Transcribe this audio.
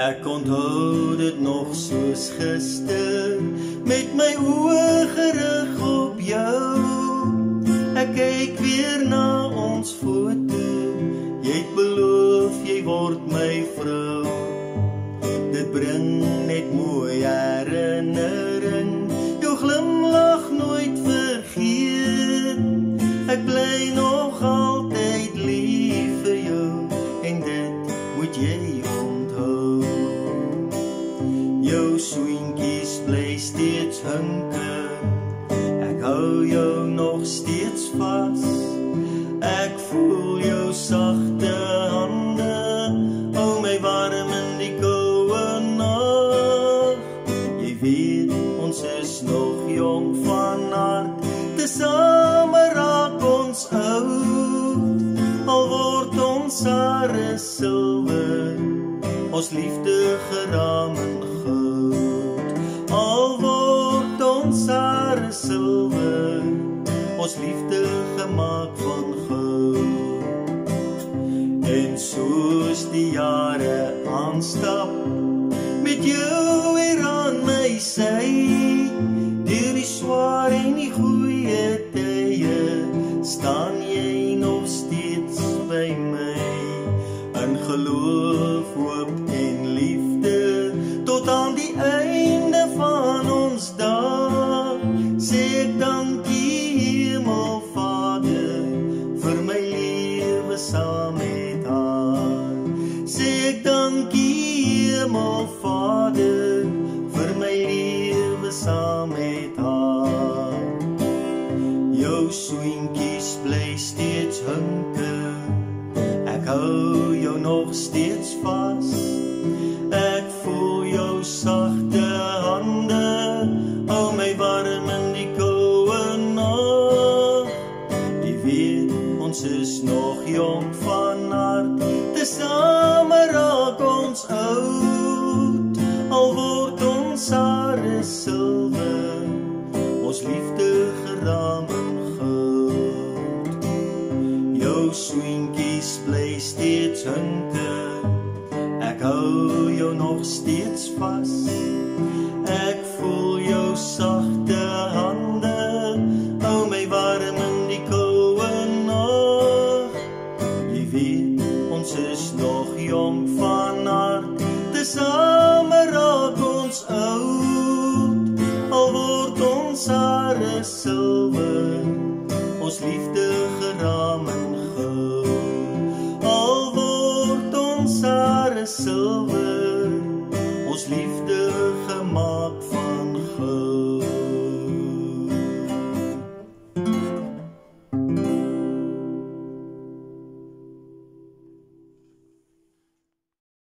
Ek onthou dit nog soos gister, met my oë gerig op jou. Ek kyk weer na ons foto, jy het beloof jy word my vrou. Dit bring net mooi herinnering, jou glimlach nooit vergeet. Ek bly nog altyd lief vir jou, en dit moet jy onthou. Jou soentjies bly steeds hinker, ek hou jou nog steeds vas. Ek voel jou sagte hande, hou my warm in die koue nag. Jy weet, ons is nog jong van hart, tesame raak ons oud. Al word ons hare silwer, ons liefde geraam in goud. Al word ons hare silwer, ons liefde gemaak van goud. En soos die jare aanstap, met jou weer aan my sy, deur die swaar en die goeie tye, staan jy nog steeds by my. In geloof, hoop en liefde, tot aan die einde van ons dag, sê ek dankie Hemelvader, vir my lewe saam met haar. Sê ek dankie Hemelvader, vir my lewe saam met haar. Jou soentjies bly steeds hinker, ek hou jou nog steeds vas. Ek voel jou sagte hande, hou my warm in die koue nag. Jy weet, ons is nog jong van hart, tesame raak ons oud. Al word ons hare silwer, ons liefde geraam in goud. Jou soentjies bly steeds hinker, ek hou jou nog steeds vas. Ek voel jou sagte hande, hou my warm in die koue nag. Jy weet, ons is nog jong van hart, tesame raak ons oud. Al word ons hare silwer, ons liefde geraam in goud. Al word ons hare silwer, ons liefde